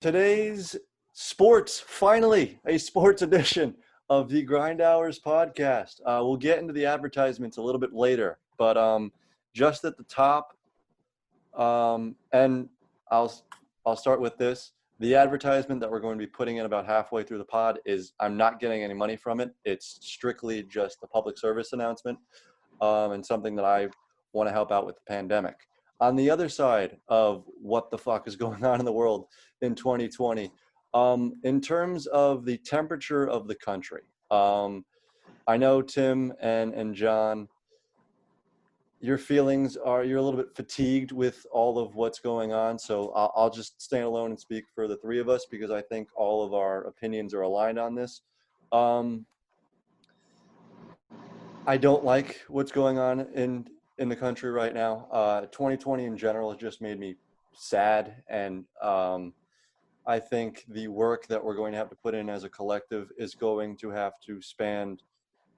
Today's sports, finally, a sports edition of the Grind Hours podcast. We'll get into the advertisements a little bit later, but just at the top, and I'll start with this. The advertisement that we're going to be putting in about halfway through the pod is I'm not getting any money from it. It's strictly just a public service announcement and something that I want to help out with the pandemic. On the other side of what the fuck is going on in the world in 2020, in terms of the temperature of the country, I know Tim and John, your feelings are you're a little bit fatigued with all of what's going on. So I'll just stand alone and speak for the three of us because I think all of our opinions are aligned on this. I don't like what's going on in the country right now. 2020 in general has just made me sad, and I think the work that we're going to have to put in as a collective is going to have to span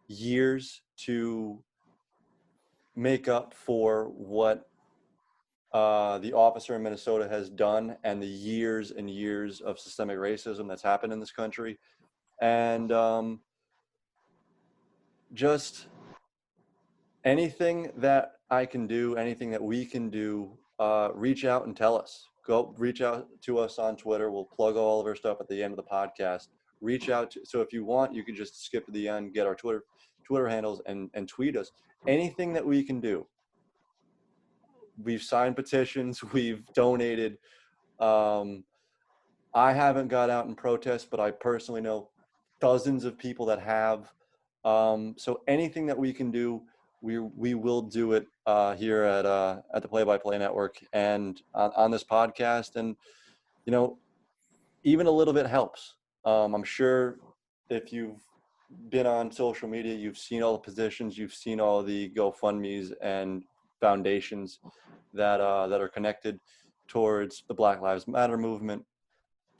years to make up for what the officer in Minnesota has done and the years and years of systemic racism that's happened in this country. And just anything that I can do, anything that we can do, reach out and tell us. Go reach out to us on Twitter. We'll plug all of our stuff at the end of the podcast. Reach out. So if you want, you can just skip to the end, get our Twitter handles and tweet us. Anything that we can do. We've signed petitions. We've donated. I haven't got out in protest, but I personally know dozens of people that have. So anything that we can do, we will do it here at the Play by Play Network and on this podcast. And even a little bit helps. I'm sure if you've been on social media, you've seen all the positions, you've seen all the GoFundMe's and foundations that are connected towards the Black Lives Matter movement.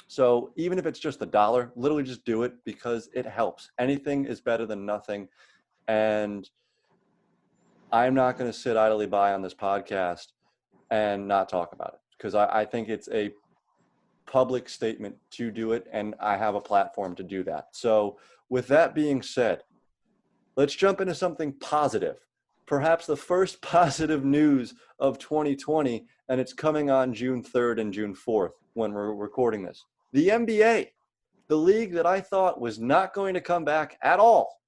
So even if it's just $1, literally just do it because it helps. Anything is better than nothing. And I'm not going to sit idly by on this podcast and not talk about it because I think it's a public statement to do it, and I have a platform to do that. So with that being said, let's jump into something positive. Perhaps the first positive news of 2020, and it's coming on June 3rd and June 4th when we're recording this. The NBA, the league that I thought was not going to come back at all.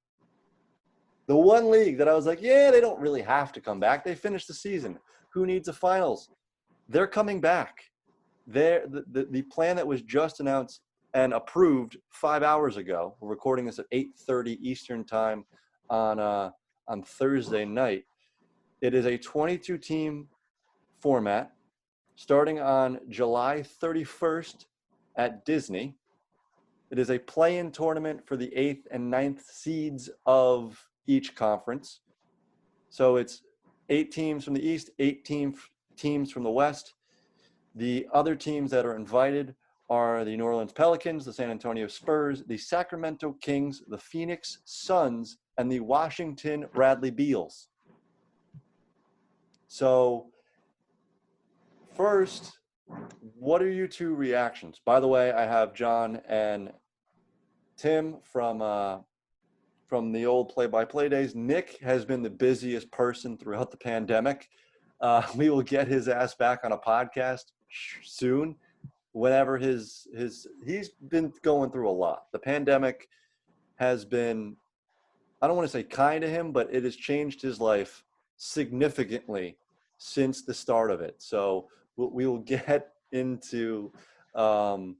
The one league that I was like, yeah, they don't really have to come back. They finished the season. Who needs a finals? They're coming back. The plan that was just announced and approved 5 hours ago, we're recording this at 8:30 Eastern time on Thursday night. It is a 22-team format starting on July 31st at Disney. It is a play-in tournament for the 8th and 9th seeds of each conference. So it's 8 teams from the East, 8 teams from the West. The other teams that are invited are the New Orleans Pelicans, the San Antonio Spurs, the Sacramento Kings, the Phoenix Suns, and the Washington Bradley Beals. So first, what are your two reactions? By the way, I have John and Tim from the old play-by-play days. Nick has been the busiest person throughout the pandemic. We will get his ass back on a podcast soon. Whenever he's been going through a lot. The pandemic has been, I don't want to say kind to him, but it has changed his life significantly since the start of it. So we will get into all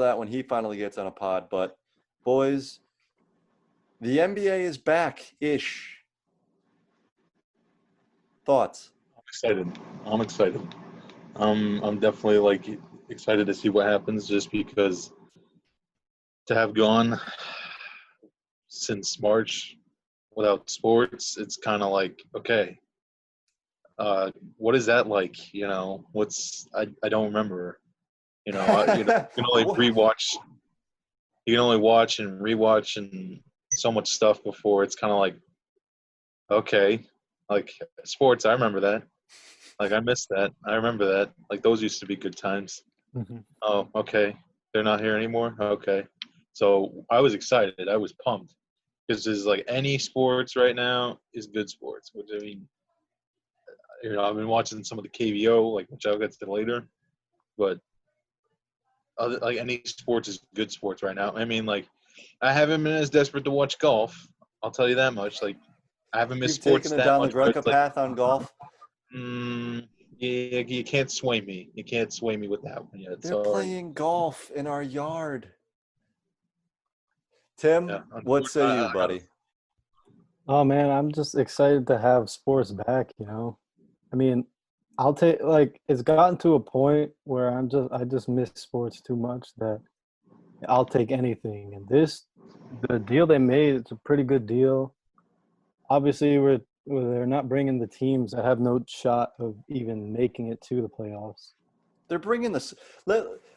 that when he finally gets on a pod. But boys, the NBA is back-ish. Thoughts? I'm excited. I'm definitely excited to see what happens just because to have gone since March without sports, it's kind of like, okay, what is that like? I don't remember. You can only rewatch. You can only watch and rewatch and so much stuff before it's kind of like, okay, like sports. I remember that. I missed that. I remember that. Those used to be good times. Mhm. Oh, okay. They're not here anymore. Okay. So I was excited. I was pumped because there's like any sports right now is good sports. Which I mean, I've been watching some of the KVO, which I'll get to later, but like any sports is good sports right now. I mean, like I haven't been as desperate to watch golf. I'll tell you that much. Like I haven't missed You've taken sports it that down the much, but Grenka it's like, path on golf. yeah, you can't sway me. You can't sway me with that one yet. They're Sorry. playing golf in our yard. Tim, Yeah, what say unfortunately, you, buddy? Oh man, I'm just excited to have sports back, you know. I mean, I'll take like it's gotten to a point where I just miss sports too much that I'll take anything. And the deal they made, it's a pretty good deal. Obviously, they're not bringing the teams that have no shot of even making it to the playoffs. They're bringing this.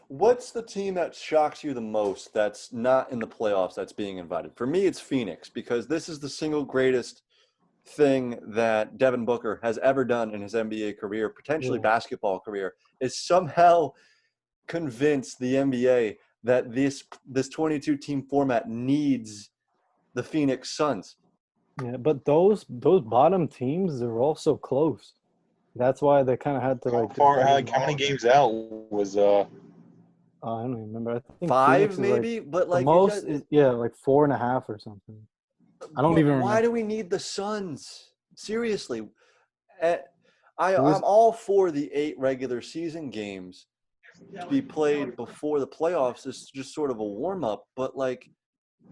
What's the team that shocks you the most that's not in the playoffs that's being invited? For me, it's Phoenix because this is the single greatest thing that Devin Booker has ever done in his NBA career, potentially Yeah. basketball career, is somehow convince the NBA that this 22 team format needs the Phoenix Suns. Yeah, but those bottom teams, they're all so close. That's why they kind of had to how like far? divide them How many all. games out was I don't even remember. I think Five Phoenix is like maybe, but the like most is yeah, like 4.5 or something. I don't but even why remember. do we need the Suns? Seriously. Eh, It I'm was all for the 8 regular season games to be played before the playoffs. It's just sort of a warm up, but like,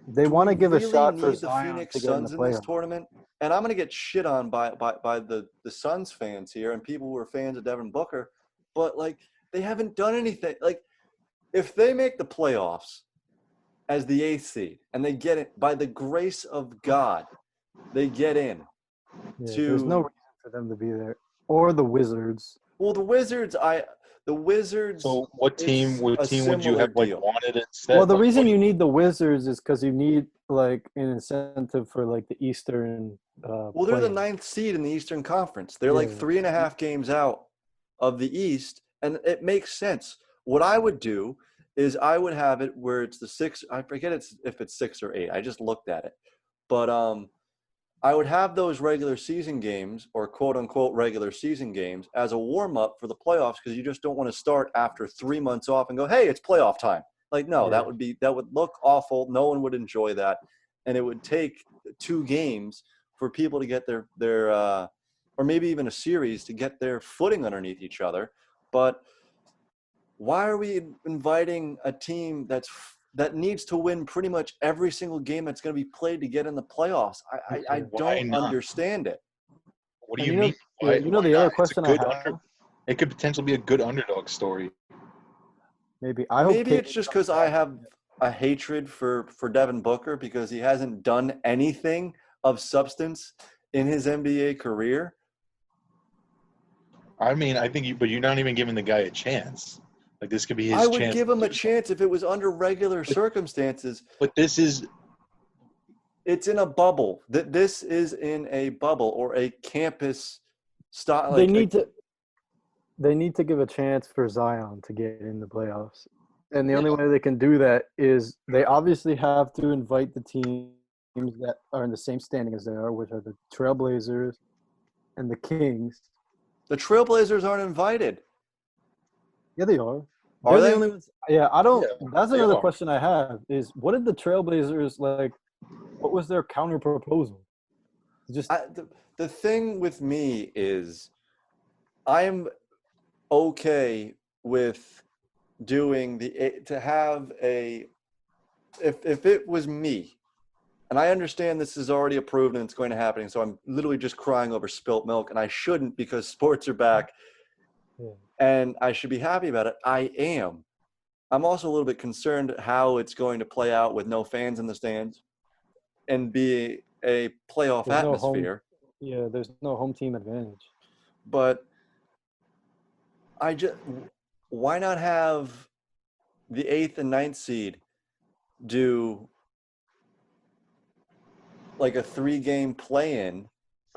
they do we want to give a really shot for need the Zion Phoenix to get in the Suns in this playoffs. tournament? And I'm going to get shit on by the Suns fans here and people who are fans of Devin Booker, but like, they haven't done anything. Like, if they make the playoffs as the 8th seed and they get it by the grace of God, they get in Yeah, there's no to, reason for them to be there. Or the Wizards. well, the Wizards, so what team? it's What a team would you similar have deal. wanted Well, instead? the Like reason what? you need the Wizards is because you need like an incentive for like the Eastern Well, they're the play-in. 9th seed in the Eastern Conference. They're like Yeah. 3.5 games out of the East, and it makes sense. What I would do is I would have it where it's the 6. I forget if it's 6 or 8. I just looked at it, but I would have those regular season games or quote unquote regular season games as a warm up for the playoffs because you just don't want to start after 3 months off and go, hey, it's playoff time. Like, no, Yeah. that would look awful. No one would enjoy that, and it would take 2 games for people to get their or maybe even a series to get their footing underneath each other. But why are we inviting a team that needs to win pretty much every single game that's going to be played to get in the playoffs? I Yeah. Why don't not? understand it. What do And you mean? yeah, Why? Why the other not? It's a question I good have, It could potentially be a good underdog story. maybe I hope Maybe KD it's just comes because I back. have a hatred for Devin Booker because he hasn't done anything of substance in his NBA career. I mean, I think but you're not even giving the guy a chance. Like this could be I his would chance give to him a do something. chance if it was under regular But, circumstances. but this is It's in a bubble. This is in a bubble or a campus style. They need to they need to give a chance for Zion to get in the playoffs. And the yeah. only way they can do that is they obviously have to invite the teams that are in the same standing as they are, which are the Trailblazers and the Kings. The Trailblazers aren't invited, Yeah, they are. are They're the they? only ones. Yeah, I don't. Yeah, That's they another are. question I have is what did the Trailblazers like? What was their counter proposal? Just The thing with me is I'm okay with doing to have a if it was me, and I understand this is already approved and it's going to happen, so I'm literally just crying over spilt milk, and I shouldn't because sports are back yeah. and I should be happy about it. I am. I'm also a little bit concerned how it's going to play out with no fans in the stands and be a playoff There's no home. atmosphere. Yeah, there's no home team advantage. But I just why not have the 8th and 9th seed do like a 3-game play-in?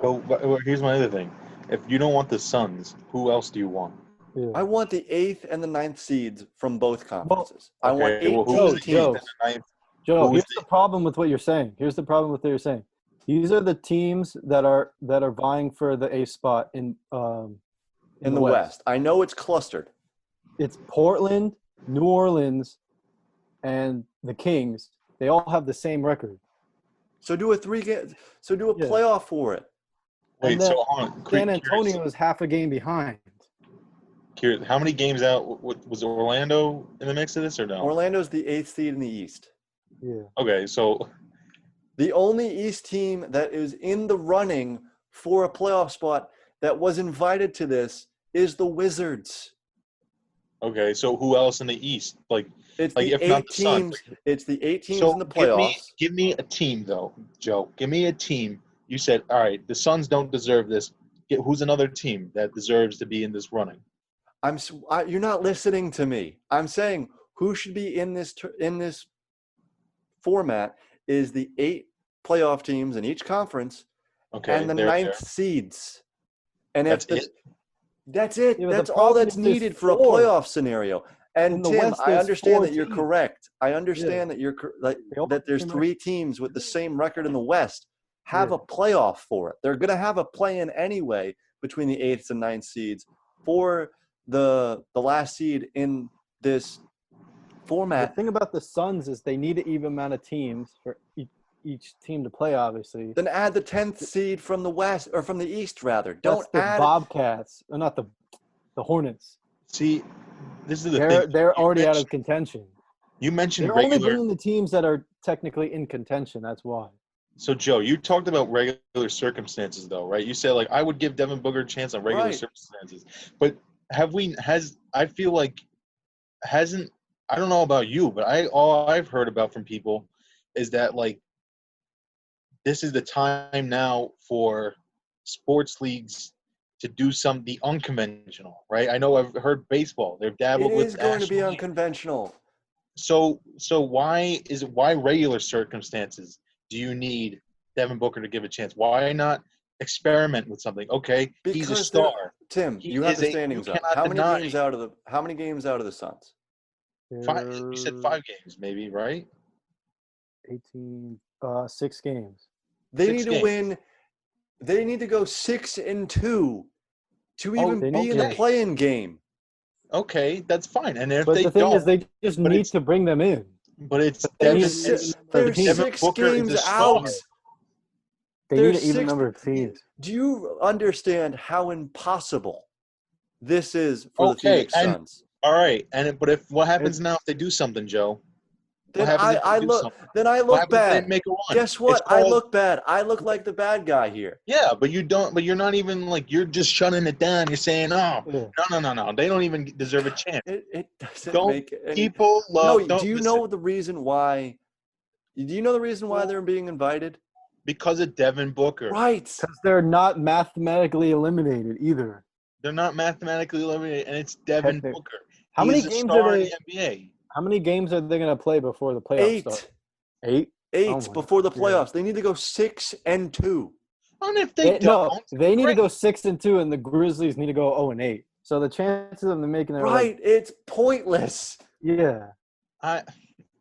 So but here's my other thing. If you don't want the Suns, who else do you want? Yeah. I want the 8th and the 9th seeds from both conferences. I want Okay, 8 well, who Joe, was the teams. eighth Joe. and the ninth? Joe, Who was here's the problem with what you're saying. Here's the problem with what you're saying. These are the teams that are vying for the A spot in In the West. I know it's clustered. It's Portland, New Orleans, and the Kings. They all have the same record. So do a Yeah. playoff for it. Wait, And then so hold on. San Antonio is half a game behind. Curious, how many games out was Orlando in the mix of this or no? Orlando's the 8th seed in the East. Yeah. Okay, so The only East team that is in the running for a playoff spot that was invited to this is the Wizards. okay, so who else in the East? Like It's Like, the if not 8 the Suns, teams. It's the 8 teams so in the playoffs. give me a team though, Joe. Give me a team. You said, all right, the Suns don't deserve this. Who's another team that deserves to be in this running? You're not listening to me. I'm saying who should be in this format is the 8 playoff teams in each conference Okay, and the they're 9th there. seeds. And That's if it. that's it. Yeah, but the That's all problem that's is there's needed for a 4. playoff scenario. In And the Tim, West, I there's understand 4 that you're teams. correct. I understand that They all have that the there's same 3 teams with the same record in the West have Yeah. a playoff for it. They're going to have a play-in anyway between the 8th and 9th seeds for the last seed in this The format. thing about the Suns is they need an even amount of teams for each team to play, obviously. Then add the 10th seed from the West or from the East rather. That's Don't the add Bobcats, or not the Hornets. See, this is the thing. They're already out mentioned- of contention. You mentioned They're only regular. bringing the teams that are technically in contention. That's why. So, Joe, you talked about regular circumstances, though, right? You said, like, I would give Devin Booker a chance on regular Right. circumstances. But I feel like, I don't know about you, but all I've heard about from people is that, like, this is the time now for sports leagues to do the unconventional, right? I know I've heard baseball. They've dabbled it with is going to be National League. unconventional. So why regular circumstances do you need Devin Booker to give a chance? Why not experiment with something? Okay, he's a Because star. Tim, He you have is the you standings up. cannot How many deny. games out of the Suns? You said 5 games, maybe, right? 18, 6 games. They 6 need to games. win. They need to go 6-2 to even they be in the okay. play-in game. Okay, that's fine. And if But they the thing don't, is, they just but need it's- to bring them in. but it's They Devin. need They're, an It's, even number they're of teams. Devin 6 Booker is games a star. out. They They're need an even 6 number of teams. Do you understand how impossible this is for the Okay, Phoenix and- Suns? all right. But what happens now if they do something, Joe? Then What happens if I they do look. something? Then I What look happens if bad. they make a run? Guess what? It's I called- look bad. I look like the bad guy here. Yeah, but you don't. But you're not even like you're just shutting it down. You're saying, "Oh, Yeah. no. They don't even deserve a chance." It doesn't Don't make any. People love. No, don't do you listen. know the reason why? Do you know the reason why they're being invited? Because of Devin Booker. Right. Because they're not mathematically eliminated either. They're not mathematically eliminated, and it's Devin Technic- Booker. How many He's a games star are in they? the NBA. How many games are they going to play before the playoffs start? 8. 8 Oh my before the God. playoffs. They need to go 6-2. And if they No, don't, they need to great. go 6-2, and the Grizzlies need to go 0-8. So the chances of them making it are Right. It's pointless. yeah. I,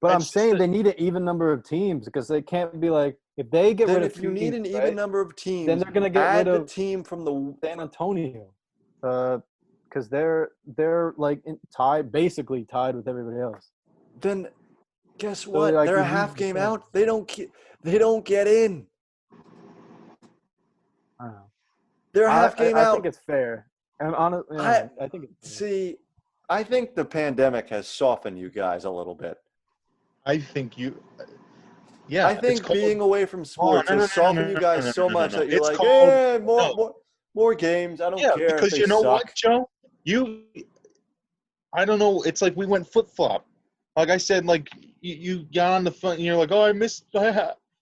But I'm It's just saying that- they need an even number of teams because they can't be like if they get Then rid of if you 2 need teams, an even right, number of teams, then they're gonna get add rid the of team from the San Antonio, because they're like basically tied with everybody else. then guess what? like, They're a you half lose game the out. They don't get in. I don't know. They're a half game I out. think it's fair, and honestly, I- I think it's fair. See, I think the pandemic has softened you guys a little bit. I think you. Yeah, I it's think called- being away from sports no, no, has no, no, softened no, you guys no, no, so no, much no. that you're It's like, called- more games. I don't Yeah, care because if they you know suck. what, Joe? I don't know. It's like we went flip flop. Like I said, like you got on the phone and you're like, oh, I missed.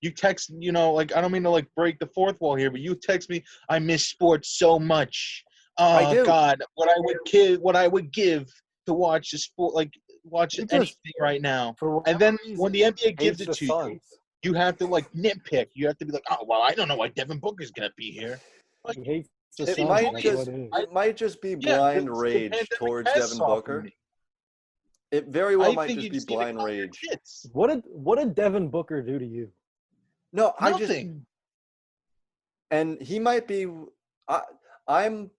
You text, like I don't mean to like break the fourth wall here, but you text me, I miss sports so much. I Oh do. God, what I would give to watch the sport, like watch You just- anything right now. For And then whatever when the reason, NBA gives hates it the to you, Suns. you have to like nitpick. You have to be like, oh well, I don't know why Devin Booker's gonna be here. He hates It's the It Suns. might That's just what it is. it might just be Yeah, blind the rage pandemic towards has Devin softened Booker. me. It very well I might think just you be just need to blind calm your rage. tits. What did Devin Booker do to you? No, I just Nothing. and he might be. I, I'm,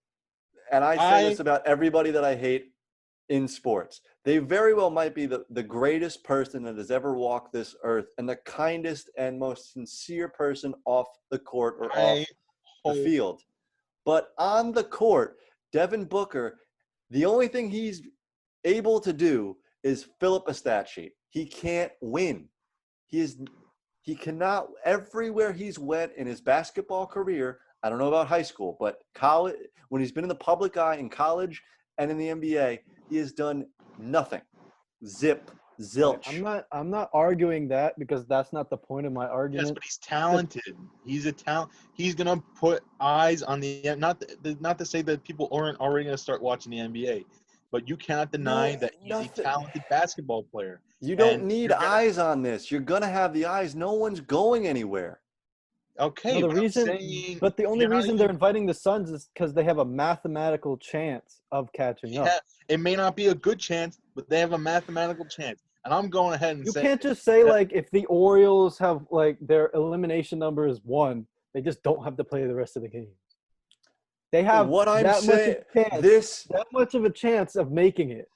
and I say I this about everybody that I hate in sports. They very well might be the greatest person that has ever walked this earth and the kindest and most sincere person off the court or off I the hope field. But on the court, Devin Booker, the only thing he's able to do is fill up a stat sheet. He can't win. He cannot. Everywhere he's went in his basketball career, I don't know about high school, but college, when he's been in the public eye in college and in the NBA, he has done nothing. Zip, Like, zilch. I'm not arguing that because that's not the point of my yes, argument. but he's talented. He's a talent. He's gonna put eyes on the not to say that people aren't already gonna start watching the NBA, but you cannot deny No, that he's a nothing. talented basketball player. You don't And need you're gonna eyes on this. You're gonna have the eyes. No one's going anywhere. okay, No, the but I'm reason, saying but the only you're not reason even they're inviting the Suns is because they have a mathematical chance of catching up. yeah, it may not be a good chance, but they have a mathematical chance. And I'm going ahead and You saying can't just say that like if the Orioles have like their elimination number is 1, they just don't have to play the rest of the games. They have What I'm that much of saying, a chance, this that much of a chance of making it.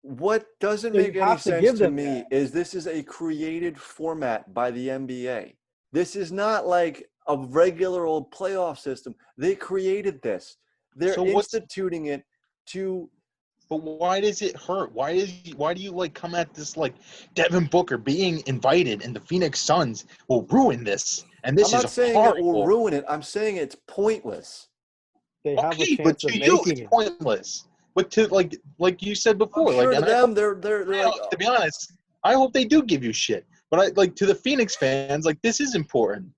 what doesn't So you make any have to sense give to them me is this is a created format by the NBA. This is not like a regular old playoff system. They created this. They're so what's instituting it to. but why does it hurt? Why do you like come at this like Devin Booker being invited and the Phoenix Suns will ruin this and I'm this is not saying it will horrible. ruin it. I'm saying it's pointless. They have a Okay, but chance of to you making it's it. pointless. But to like you said I'm before, like sure to and I them, hope, they're like, to be honest, I hope they do give you shit. But I like to the Phoenix fans, like this is important.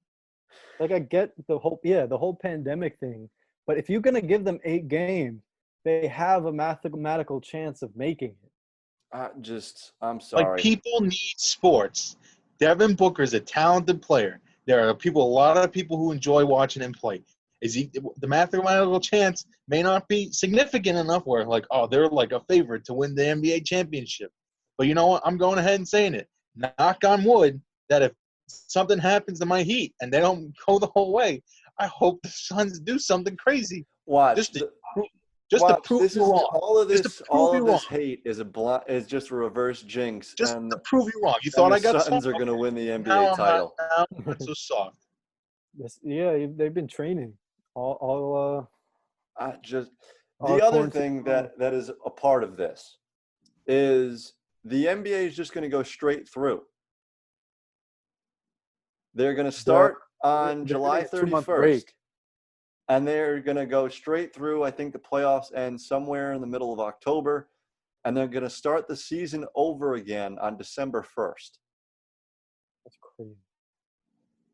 Like I get the whole pandemic thing, but if you're gonna give them 8 games, they have a mathematical chance of making it. I'm Like sorry. people need sports. Devin Booker's a talented player. There are a lot of people who enjoy watching him play. Is he the mathematical chance may not be significant enough where like, oh, they're like a favorite to win the NBA championship. But you know what? I'm going ahead and saying it. Knock on wood that if something happens to my Heat and they don't go the whole way, I hope the Suns do something crazy Watch. just to just to Watch. prove This you is wrong. Just to prove all you of wrong. this hate is just a reverse jinx, Just to prove you wrong. You thought the I got soft. Suns are going to win the NBA Now I'm not. title. Now I'm not so soft. They've been training all I just all the other quarantine thing long. that is a part of this is the NBA is just going to go straight through. They're going to start on They're July getting a 2-month 31st, break. and they're going to go straight through. I think the playoffs end somewhere in the middle of October, and they're going to start the season over again on December 1st. That's crazy.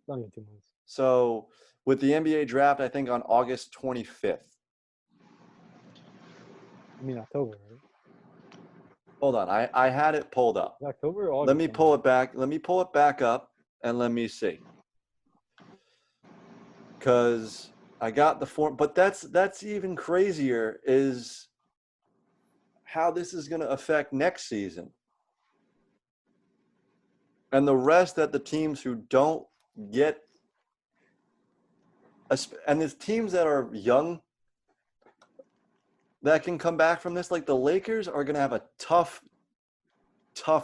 Not even 2 months. So with the NBA draft, I think on August 25th. I mean October, right? Hold on, I had it pulled up. October or August? Let me pull it back. Let me pull it back up and let me see. Because I got the form, but that's even crazier is how this is going to affect next season. And the rest that the teams who don't get, and there's teams that are young that can come back from this, like the Lakers are going to have a tough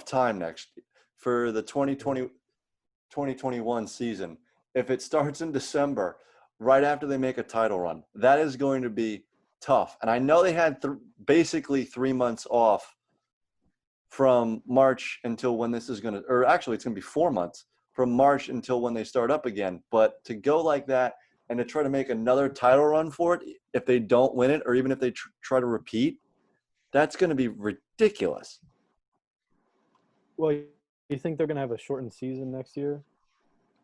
time next for the 2021 season. If it starts in December, right after they make a title run, that is going to be tough. And I know they had basically 3 months off from March until when this is going to, or actually it's going to be 4 months from March until when they start up again. But to go like that and to try to make another title run for it, if they don't win it, or even if they try to repeat, that's going to be ridiculous. Well, you think they're gonna have a shortened season next year?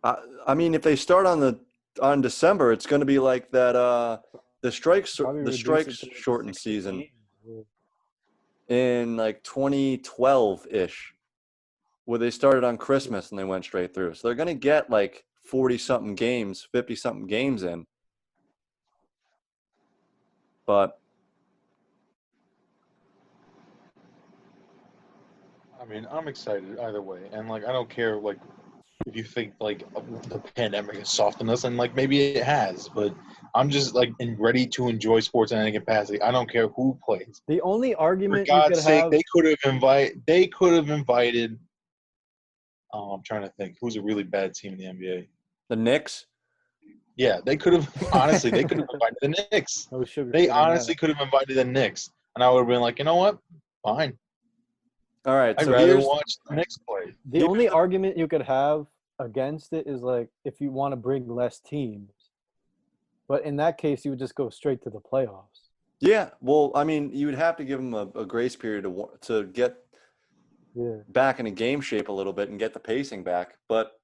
I mean, if they start on December, it's going to be like that. The strikes Probably reduce it to like shortened 16 season games. in like 2012 ish, where they started on Christmas and they went straight through. So they're going to get like 40 something games, 50 something games in. But I mean, I'm excited either way, and like I don't care like if you think like the pandemic has softened us, and like maybe it has, but I'm just like ready to enjoy sports in any capacity. I don't care who plays. The only For argument you could God's sake, have, they could have invited. They could have invited. Oh, I'm trying to think. Who's a really bad team in the NBA? the Knicks. Yeah, they could have. Honestly, they could have invited the Knicks. no sugar. They honestly could have invited the Knicks, and I would have been like, you know what? Fine. All right, I'd so rather here's watch the Knicks play. The only argument you could have against it is like if you want to bring less teams. But in that case, you would just go straight to the playoffs. yeah. Well, I mean, you would have to give them a grace period to get Yeah. back into game shape a little bit and get the pacing back. But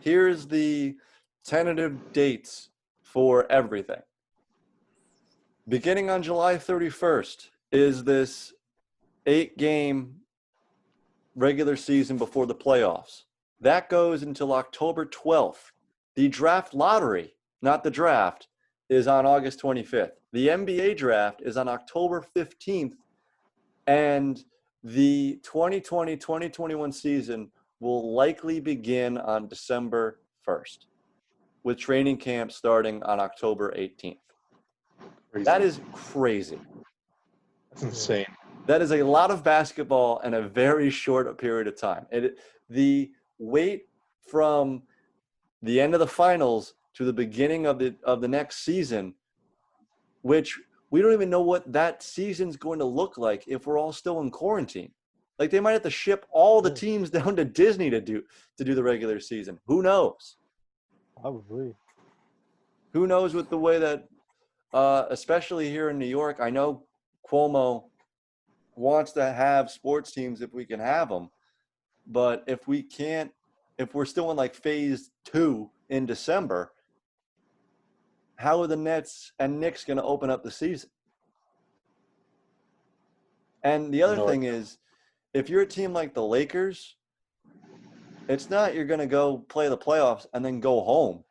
here's the tentative dates for everything. Beginning on July 31st is this 8-game regular season before the playoffs. That goes until October 12th. The draft lottery, not the draft, is on August 25th. The NBA draft is on October 15th. And the 2020-2021 season will likely begin on December 1st, with training camp starting on October 18th. Crazy. That is crazy. That's insane. That is a lot of basketball in a very short period of time. The wait from the end of the finals to the beginning of the next season, which we don't even know what that season's going to look like if we're all still in quarantine. Like they might have to ship all the teams down to Disney to do the regular season. Who knows? Probably. Who knows with the way that, especially here in New York, I know Cuomo wants to have sports teams if we can have them. But if we can't, if we're still in like phase 2 in December, how are the Nets and Knicks going to open up the season? And the other thing is, if you're a team like the Lakers, it's not you're going to go play the playoffs and then go home.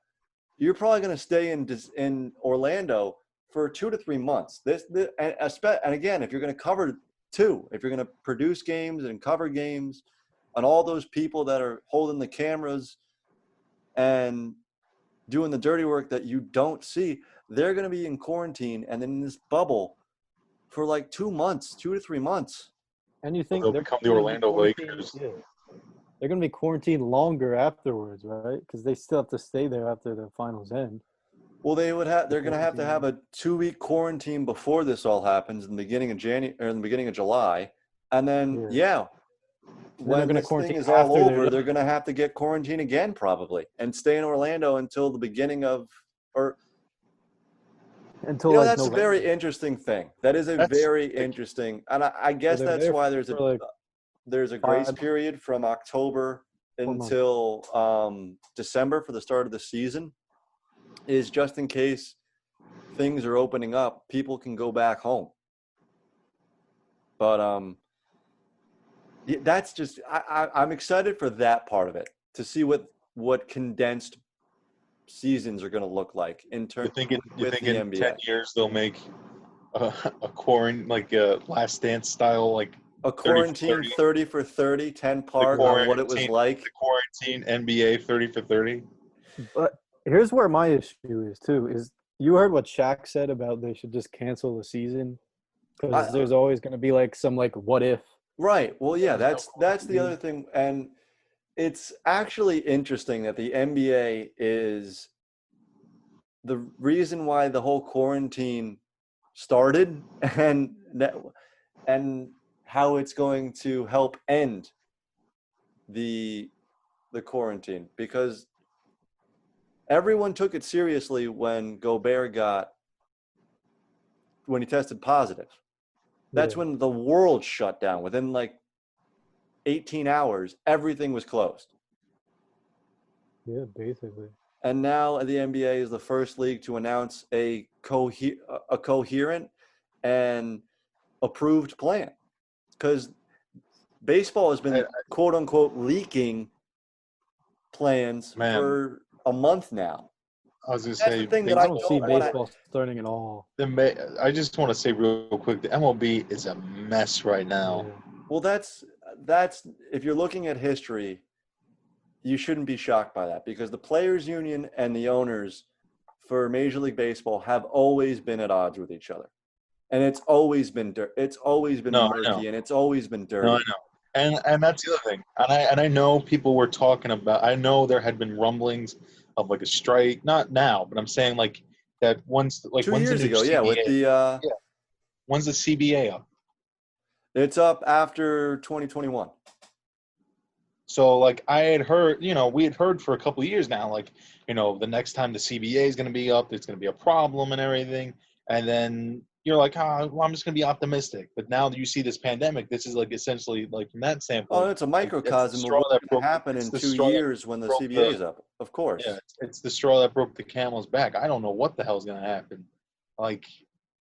You're probably going to stay in Orlando for 2 to 3 months. And again, if you're going to cover two, if you're going to produce games and cover games, and all those people that are holding the cameras and doing the dirty work that you don't see, they're going to be in quarantine and in this bubble for like 2 months, 2 to 3 months. And you think They'll become the Orlando Lakers. Yeah. They're going to be quarantined longer afterwards, right? Because they still have to stay there after the finals end. Well, they're going to have a 2-week quarantine before this all happens in the beginning of January or in the beginning of July. And then, when this thing is all over, they're going to have to get quarantined again probably and stay in Orlando until the beginning of until that's November. A very interesting thing. That is very interesting. And I guess that's why there's a grace period from October until December for the start of the season, is just in case things are opening up, people can go back home. But that's just I'm excited for that part of it, to see what condensed seasons are going to look like in terms. You think in 10 years they'll make a quarantine, like a Last Dance style, like a quarantine 30 for 30, 10-part on what it was like. The quarantine NBA 30 for 30. But here's where my issue is too. Is you heard what Shaq said about they should just cancel the season because there's always going to be like some like what if. Right. Well, yeah, that's the other thing. And it's actually interesting that the NBA is the reason why the whole quarantine started and how it's going to help end the quarantine, because everyone took it seriously when Gobert when he tested positive. That's when the world shut down. Within like 18 hours, everything was closed. Yeah, basically. And now the NBA is the first league to announce a coherent and approved plan. Because baseball has been, quote unquote, leaking plans for a month now. I was gonna That's the say thing that I I don't don't see want to. baseball starting at all. I just want to say real quick, the MLB is a mess right now. Yeah. Well, that's if you're looking at history, you shouldn't be shocked by that because the players union and the owners for Major League Baseball have always been at odds with each other. And it's always been No, I know. murky and it's always been No, I dirty. know. And that's the other thing. And I know people were talking about. I know there had been rumblings of like a strike. Not now, but I'm saying like that once like Two when's the years new ago, yeah, with CBA? the Yeah. When's the CBA up? it's up after 2021. So like I had heard, we had heard for a couple of years now, like, the next time the CBA is going to be up, there's going to be a problem and everything. And then you're like, well, I'm just going to be optimistic. But now that you see this pandemic, this is like essentially like from that Oh, standpoint, it's a like it's the microcosm of straw what's that going broke. to happen It's in the two straw that years when the broke CBA the. is up. Of Yeah, course. it's the straw that broke the camel's back. I don't know what the hell's going to happen. Like,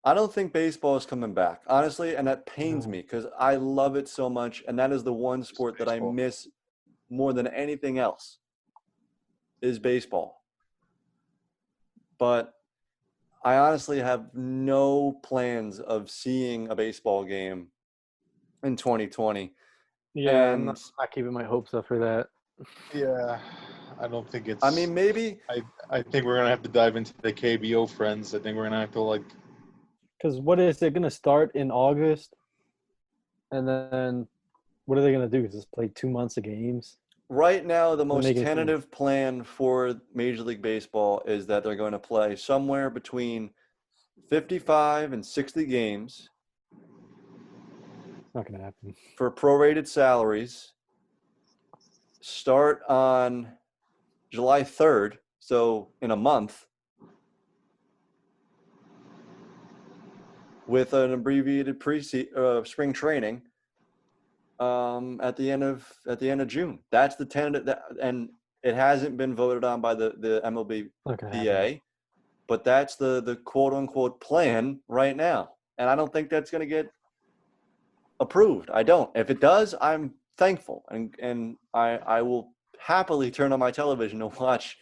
I don't think baseball is coming back, honestly, and that pains No. me because I love it so much, and that is the one sport that I baseball. miss more than anything else is baseball. But I honestly have no plans of seeing a baseball game in 2020. Yeah, I'm And not keeping my hopes up for that. yeah, I don't think it's. I mean, maybe I think we're gonna have to dive into the KBO friends. I think we're gonna have to like. Because what is it going to start in August? And then what are they going to do? Just play 2 months of games? right now the most make it- tentative plan for Major League Baseball is that they're going to play somewhere between 55 and 60 games It's not going to happen. for prorated salaries. Start on July 3rd, so in a month, with an abbreviated spring training at the end of June. That's the tentative, and it hasn't been voted on by the MLB Not going to happen. PA, but that's the quote unquote plan right now, and I don't think that's going to get approved. I don't. If it does, I'm thankful, and I will happily turn on my television to watch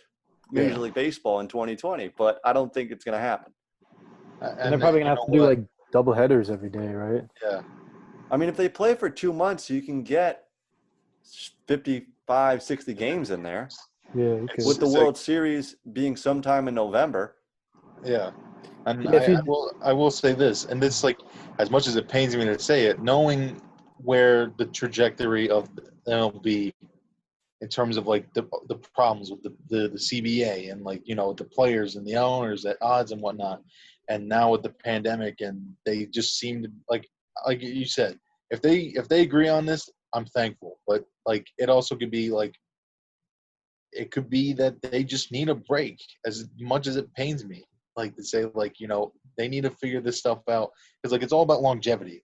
Major League Baseball in 2020, but I don't think it's going to happen. And they're probably going to have to do like double headers every day, right? Yeah. I mean, if they play for 2 months, you can get 55, 60 games in there. Yeah, you could. With the World Series being sometime in November. Yeah. And Yeah, I will say this, and this like as much as it pains me to say it, knowing where the trajectory of the MLB in terms of like the problems with the CBA and like the players and the owners at odds and whatnot, and now with the pandemic and they just seem to like you said, if they agree on this, I'm thankful. But like it also could be like it could be that they just need a break as much as it pains me like to say like they need to figure this stuff out because like it's all about longevity.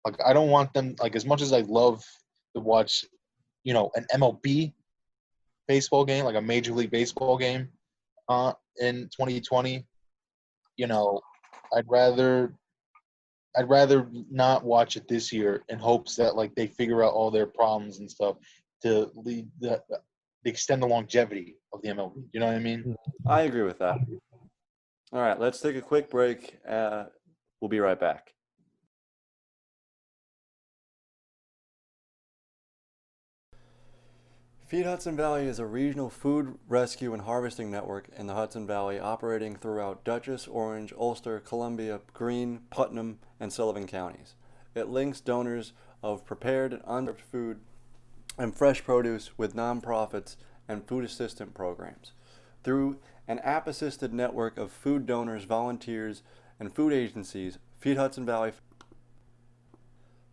Like I don't want them like as much as I love to watch an MLB baseball game, like a Major League Baseball game in 2020, I'd rather not watch it this year in hopes that like they figure out all their problems and stuff to lead the extend the longevity of the MLB. You know what I mean? I agree with that. All right, let's take a quick break. We'll be right back. Feed Hudson Valley is a regional food rescue and harvesting network in the Hudson Valley operating throughout Dutchess, Orange, Ulster, Columbia, Greene, Putnam, and Sullivan counties. It links donors of prepared and unserved food and fresh produce with nonprofits and food assistance programs. Through an app-assisted network of food donors, volunteers, and food agencies, Feed Hudson Valley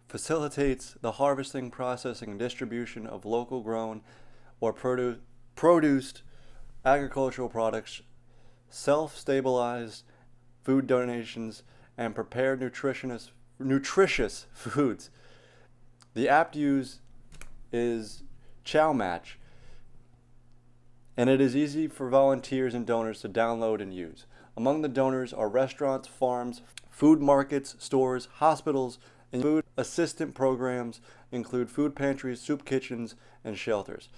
facilitates the harvesting, processing, and distribution of local grown or produced agricultural products, self-stabilized food donations, and prepared nutritious foods. The app used is Chow Match, and it is easy for volunteers and donors to download and use. Among the donors are restaurants, farms, food markets, stores, hospitals, and food assistance programs include food pantries, soup kitchens, and shelters.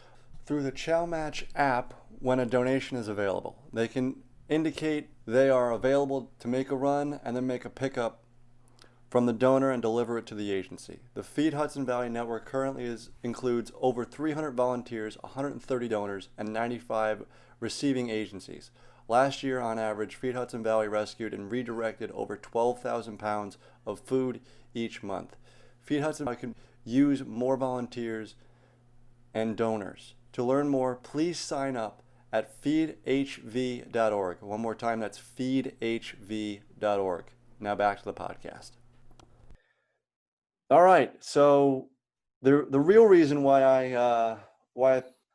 Through the Chow Match app, when a donation is available, they can indicate they are available to make a run and then make a pickup from the donor and deliver it to the agency. The Feed Hudson Valley Network currently includes over 300 volunteers, 130 donors, and 95 receiving agencies. Last year, on average, Feed Hudson Valley rescued and redirected over 12,000 pounds of food each month. Feed Hudson Valley could use more volunteers and donors. To learn more, please sign up at feedhv.org. One more time, that's feedhv.org. Now back to the podcast. All right, so the real reason why I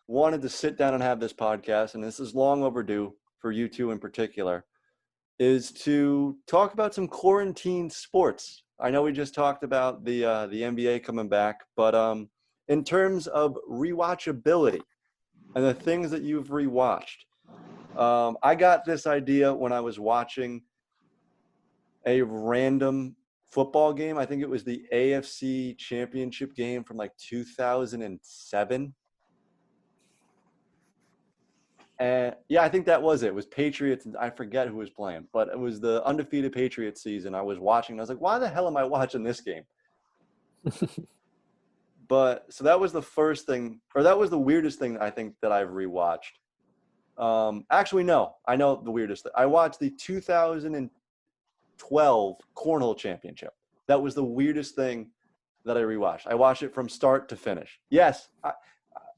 wanted to sit down and have this podcast, and this is long overdue for you two in particular, is to talk about some quarantine sports. I know we just talked about the NBA coming back, but in terms of rewatchability and the things that you've rewatched, I got this idea when I was watching a random football game. I think it was the AFC Championship game from like 2007. And yeah, I think that was it. It was Patriots, and I forget who was playing, but it was the undefeated Patriots season. I was watching, and I was like, why the hell am I watching this game? But so that was the first thing, or that was the weirdest thing I think that I've rewatched. Actually, no, I know the weirdest thing. I watched the 2012 Cornhole Championship. That was the weirdest thing that I rewatched. I watched it from start to finish. Yes,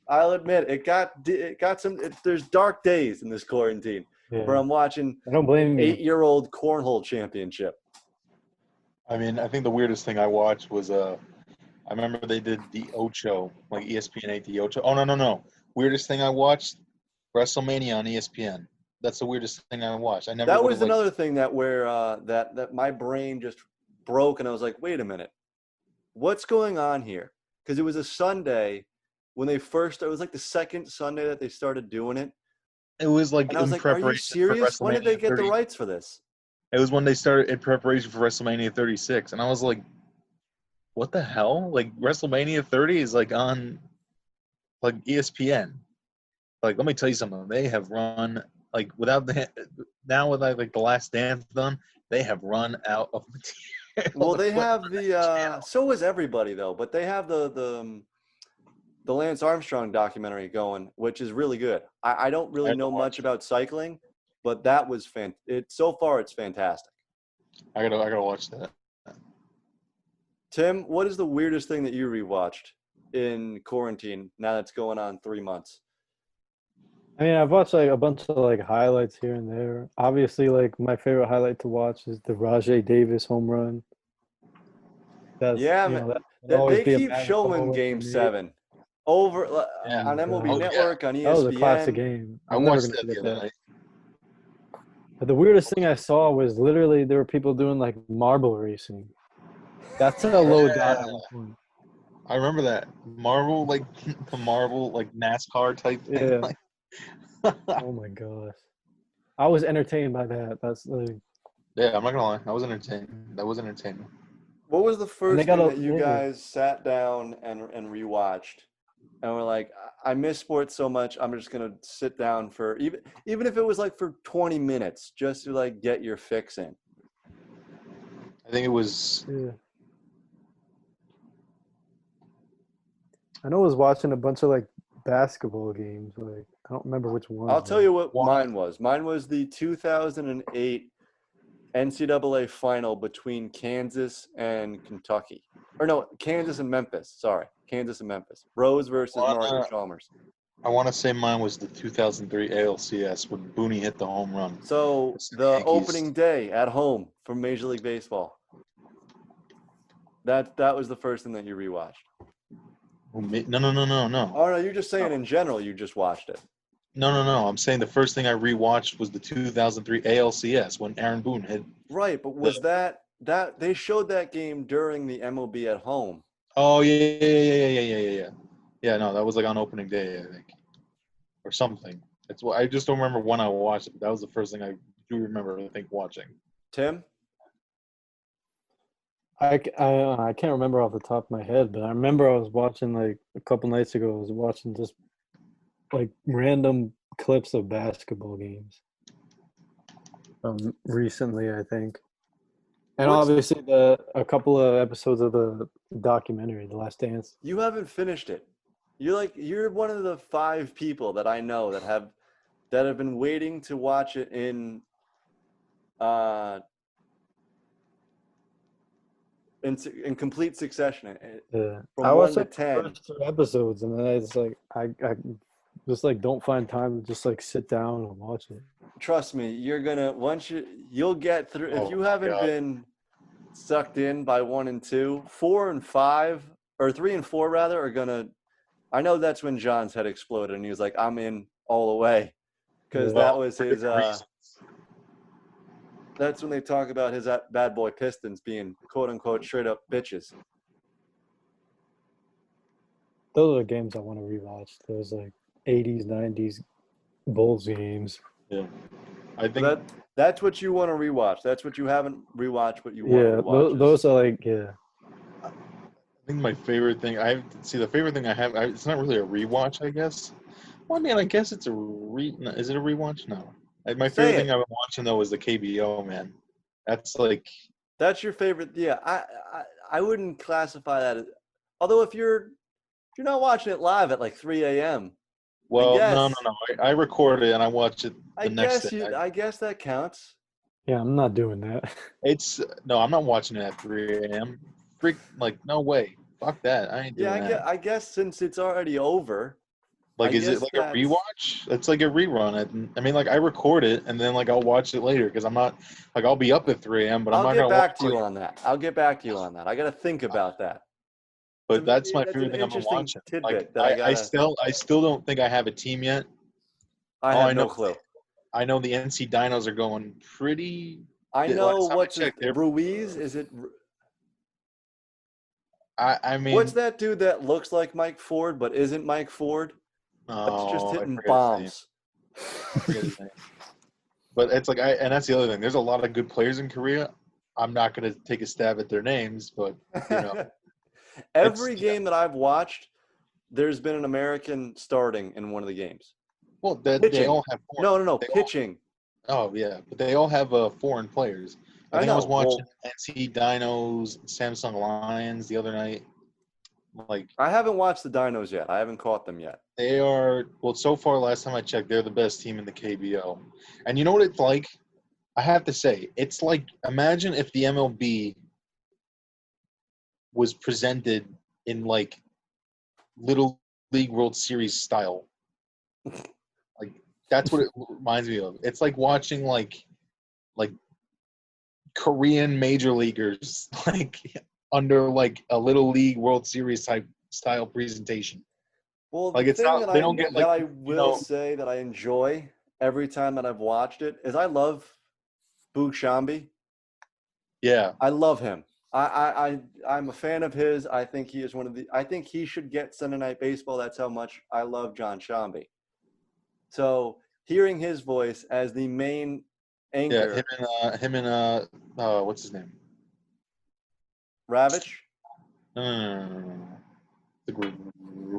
I'll admit it got some. There's dark days in this quarantine where I'm watching I don't blame you. 8-year-old Cornhole Championship. I mean, I think the weirdest thing I watched was I remember they did the Ocho, like ESPN 8, the Ocho. Oh, no. Weirdest thing I watched, WrestleMania on ESPN. That's the weirdest thing I watched. I never. That was another thing that where that my brain just broke, and I was like, wait a minute, what's going on here? Because it was a Sunday when they first. It was like the second Sunday that they started doing it. It was like And I was in like, are you preparation serious? for When did they WrestleMania get 30. the rights for this? It was when they started in preparation for WrestleMania 36, and I was like, what the hell? Like WrestleMania 30 is like on like ESPN. Like, let me tell you something. They have run like without now with like the Last Dance done, they have run out of material. Well, they have the so was everybody though, but they have the Lance Armstrong documentary going, which is really good. I don't really know much about cycling, but that was so far it's fantastic. I gotta watch that. Tim, what is the weirdest thing that you rewatched in quarantine now that's going on 3 months? I mean, I've watched like a bunch of like highlights here and there. Obviously, like my favorite highlight to watch is the Rajay Davis home run. That's, Yeah, you man. know, that would always They be a keep magical showing moment Game for me. 7 over Yeah. on MLB Oh, yeah. Network, on ESPN. That was a classic game. I I'm never watched gonna that the forget other night. But the weirdest thing I saw was literally there were people doing like marble racing. That's how low it got at one point. I remember that Marvel, like the Marvel, like NASCAR type thing. Yeah. Like, Oh my gosh. I was entertained by that. That's like, yeah, I'm not gonna lie. I was entertained. That was entertaining. What was the and first they got thing a that you guys sat down and rewatched and were like, I miss sports so much, I'm just gonna sit down for even if it was like for 20 minutes just to like get your fix in? I think it was. yeah. I know I was watching a bunch of like basketball games. Like I don't remember which one. I'll tell you what Why? mine was. Mine was the 2008 NCAA final between Kansas and Kentucky. Or no, Kansas and Memphis. Sorry, Kansas and Memphis. Rose versus Margaret Chalmers. I want to say mine was the 2003 ALCS when Booney hit the home run. So the Yankees. opening day at home for Major League Baseball. That was the first thing that you rewatched. No. Oh no, you're just saying in general you just watched it. No. I'm saying the first thing I rewatched was the 2003 ALCS when Aaron Boone hit. Right, but was that they showed that game during the MLB at home? Oh yeah. Yeah, no, that was like on opening day, I think, or something. It's what I just don't remember when I watched it. But that was the first thing I do remember, I think, watching. Tim? I can't remember off the top of my head, but I remember I was watching like a couple nights ago. I was watching just like random clips of basketball games. recently, I think. And What's obviously a couple of episodes of the documentary, The Last Dance. You haven't finished it. You're one of the 5 people that I know that have been waiting to watch it uh in complete succession, Yeah, I from one watched to like the 10. first 2 episodes, and then it's like I just like don't find time to just like sit down and watch it. Trust me, you're gonna once you'll get through. If Oh you my haven't god. been sucked in by 1 and 2, 4 and 5, or 3 and 4 rather, are gonna. I know that's when John's head exploded and he was like, "I'm in all the way," because Yeah. that Well, was for his. different reasons. That's when they talk about his bad boy Pistons being quote unquote straight up bitches. Those are the games I want to rewatch. Those like 80s, 90s Bulls games. Yeah. I So think that's what you want to rewatch. That's what you haven't rewatched. What you want to Yeah, rewatch is those are like yeah. I think my favorite thing the favorite thing it's not really a rewatch, I guess. Well, I mean, I guess it's a no, is it a rewatch? No. My say favorite thing it. I've been watching though is the KBO, man. That's like, That's your favorite. Yeah, I wouldn't classify that as. Although if you're not watching it live at like 3 a.m., I well, no, no, guess no. I record it and I watch it I the next day. guess you I guess that counts. Yeah, I'm not doing that. It's no, I'm not watching it at 3 a.m. Freak, like, no way. Fuck that. I ain't Yeah, doing that. I guess since it's already over, I Like, is it guess like a that's. rewatch? It's like a rerun. I mean, like, I record it and then like I'll watch it later because I'm not like I'll be up at 3 a.m. But I'm I'll not get gonna watch back to like. you on that. I'll get back to you on that. I got to think about that. But that's my That's an favorite thing I've been interesting watching. Like, tidbit that I gotta. I still don't think I have a team yet. I All have no clue. I know the NC Dinos are going pretty. I know Last time I what's his checked, they're. Ruiz. Is it? I What's mean, that dude that looks like Mike Ford but isn't Mike Ford? That's just oh, I hitting forget his name. bombs. I forget his name. But it's like and that's the other thing. There's a lot of good players in Korea. I'm not gonna take a stab at their names, but you know, it's Every game that I've watched, there's been an American starting in one of the games. well, they Pitching. all have foreign. No, They all, pitching. oh yeah, but they all have foreign players. I I think I was know. watching Well, NC Dinos, Samsung Lions the other night. Like I haven't watched the Dinos yet. I haven't caught them yet. they are well so far. Last time I checked, they're the best team in the KBO. And you know what it's like? I have to say, it's like imagine if the MLB was presented in like Little League World Series style. Like that's what it reminds me of. It's like watching like Korean major leaguers like under like a Little League World Series type style presentation. Well, the Like it's thing not that they I don't get that like I will say that I enjoy every time that I've watched it is I love Boog Shambi. yeah. I love him. I'm a fan of his. I think he is one of the. I think he should get Sunday Night Baseball. That's how much I love John Shambi. So hearing his voice as the main Yeah, anchor, him and what's his name? Ravitch, No, no, no, no, no, no. The group.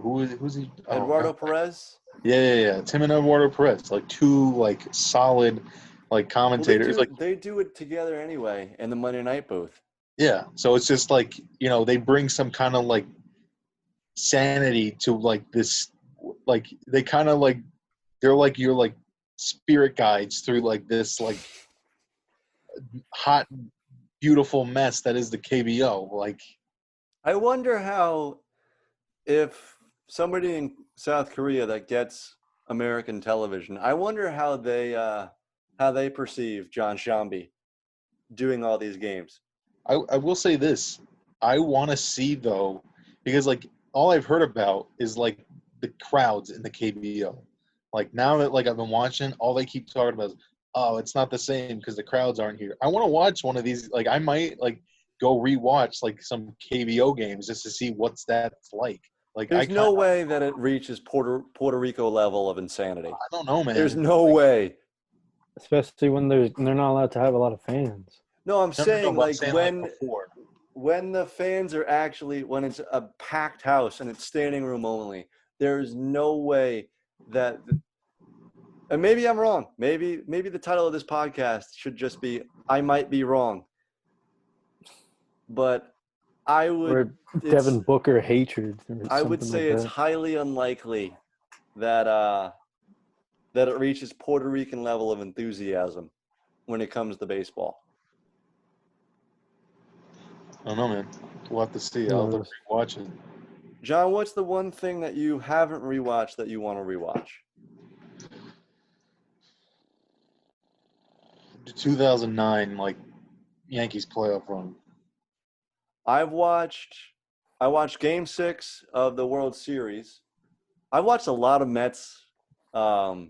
Who's he? Oh Eduardo god. Perez. Yeah. It's him and Eduardo Perez, like two like solid like Well, they commentators. do Like they do it together anyway in the Monday Night booth. yeah, so it's just like they bring some kind of like sanity to like this, like they kind of like they're like your like spirit guides through like this like hot beautiful mess that is the KBO. Like I wonder how if somebody in South Korea that gets American television, I wonder how they perceive John Shambi doing all these games. I will say this, I want to see though because like all I've heard about is like the crowds in the KBO. Like now that like I've been watching, all they keep talking about is, oh, it's not the same because the crowds aren't here. I want to watch one of these. Like I might like go rewatch like some KBO games just to see what's that's like. Like There's no way that it reaches Puerto Rico level of insanity. I don't know, There's man. no way. Especially when they're not allowed to have a lot of fans. No, I'm No, saying but I'm like saying like before. when the fans are actually when it's a packed house and it's standing room only, there's no way that And maybe I'm wrong. Maybe the title of this podcast should just be "I Might Be Wrong." But I would. Or It's, Devin Booker hatred or I would something say like it's that. highly unlikely that that it reaches Puerto Rican level of enthusiasm when it comes to baseball. I don't know, man. We'll have to see. Who I'll have knows? to watch it. John, what's the one thing that you haven't rewatched that you want to rewatch? The 2009 Yankees playoff run. I watched Game 6 of the World Series. I watched a lot of Mets old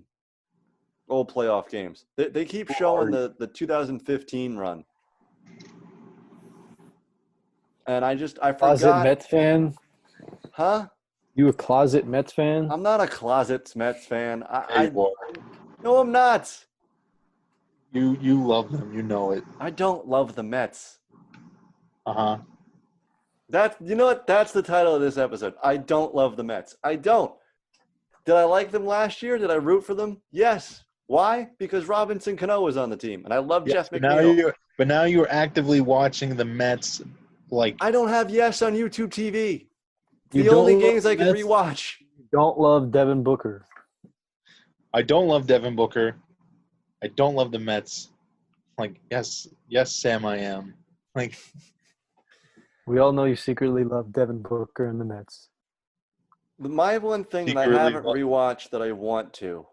playoff games. They keep showing the 2015 run. And I Closet forgot. Mets fan? Huh? You a closet Mets fan? I'm not a closet Mets fan. Yeah, you are. No, I'm not. You love them. You know it. I don't love the Mets. Uh-huh. You know what? That's the title of this episode. I don't love the Mets. I don't. Did I like them last year? Did I root for them? Yes. Why? Because Robinson Cano was on the team, and I love Jeff McNeil. But now you're actively watching the Mets. I don't have Yes on YouTube TV. You The don't only love games the I can Mets? rewatch. Don't love Devin Booker. I don't love Devin Booker. I don't love the Mets. Yes, Sam, I am. We all know you secretly love Devin Booker and the Mets. My one thing that I Secretly haven't what? rewatched that I want to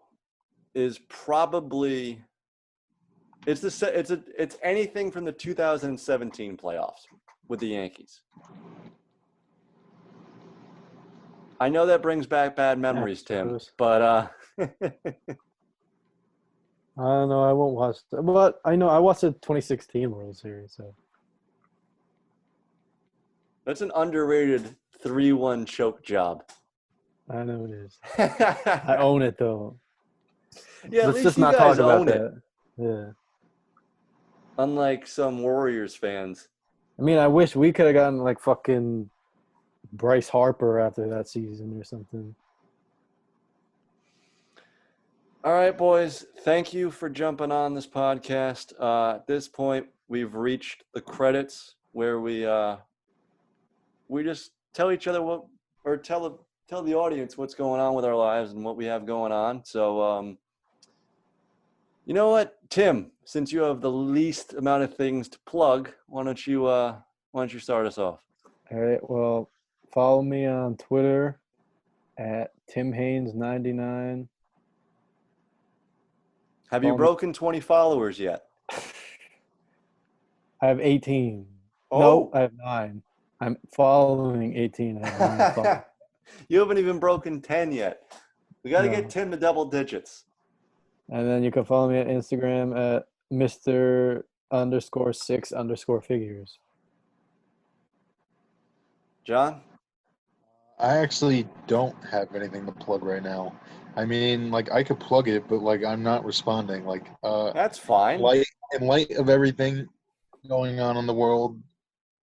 is probably it's anything from the 2017 playoffs with the Yankees. I know that brings back bad memories, Tim, suppose. but I don't know. I won't watch that. But I know I watched the 2016 World Series. So that's an underrated 3-1 choke job. I know it is. I I own it though. Yeah, at Let's least just you not guys talk about own it. that. Yeah. Unlike some Warriors fans. I mean, I wish we could have gotten like fucking Bryce Harper after that season or something. All right, boys. Thank you for jumping on this podcast. At this point, we've reached the credits where we just tell each other tell the audience what's going on with our lives and what we have going on. So, you know what, Tim? Since you have the least amount of things to plug, why don't you start us off? All right. Well, follow me on Twitter at TimHaynes99. Have you Follow me. broken 20 followers yet? I have 18. Oh. No, I have 9. I'm following 18. I have 9 followers. You haven't even broken 10 yet. We got to No. get Tim to double digits. And then you can follow me at Instagram at Mr_6_figures. John? I actually don't have anything to plug right now. I mean, I could plug it, but I'm not responding. That's fine. In light of everything going on in the world,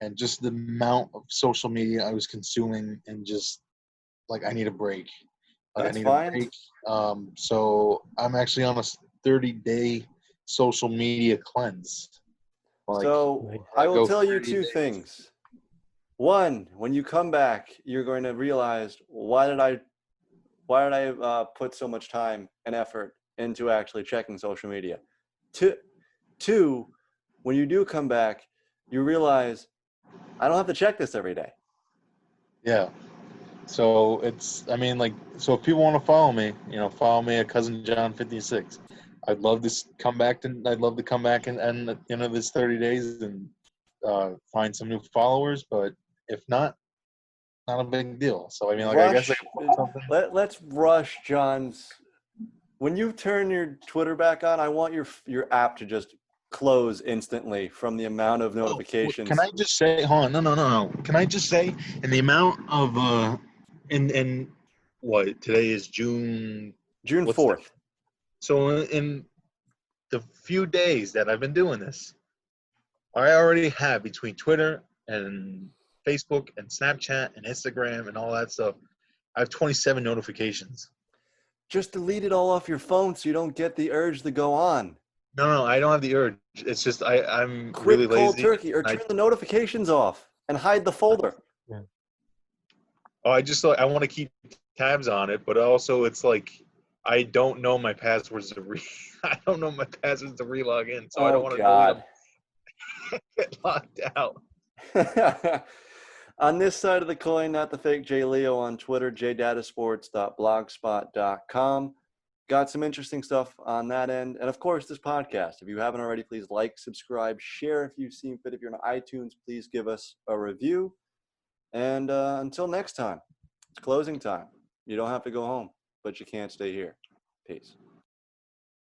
and just the amount of social media I was consuming, and just I need a break. That's I need fine. a break. So I'm actually on a 30-day social media cleanse. So I will tell you 2 things. One, when you come back, you're going to realize why did I put so much time and effort into actually checking social media. Two, when you do come back, you realize I don't have to check this every day. Yeah. So so if people want to follow me, follow me at Cousin John 56. I'd love to come back and at the end of this 30 days and find some new followers. But if not a big deal. So I guess I can put something. Let's rush John's. When you turn your Twitter back on, I want your app to just close instantly from the amount of notifications. Can I just say, hold on, no. Can I just say, in the amount of in what today is June 4th. So in the few days that I've been doing this, I already have between Twitter and Facebook and Snapchat and Instagram and all that stuff, I have 27 notifications. Just delete it all off your phone so you don't get the urge to go on. No, I don't have the urge. It's just I'm Quit really cold lazy. turkey or and turn the notifications off and hide the folder. I want to keep tabs on it, but also it's like I don't know my passwords I don't know my passwords to relog in, so I don't Oh, want to delete God. them. Get locked out. On this side of the coin, not the fake Jay Leo on Twitter, jdatasports.blogspot.com. Got some interesting stuff on that end. And of course, this podcast. If you haven't already, please like, subscribe, share if you've seen fit. If you're on iTunes, please give us a review. And until next time, it's closing time. You don't have to go home, but you can't stay here. Peace.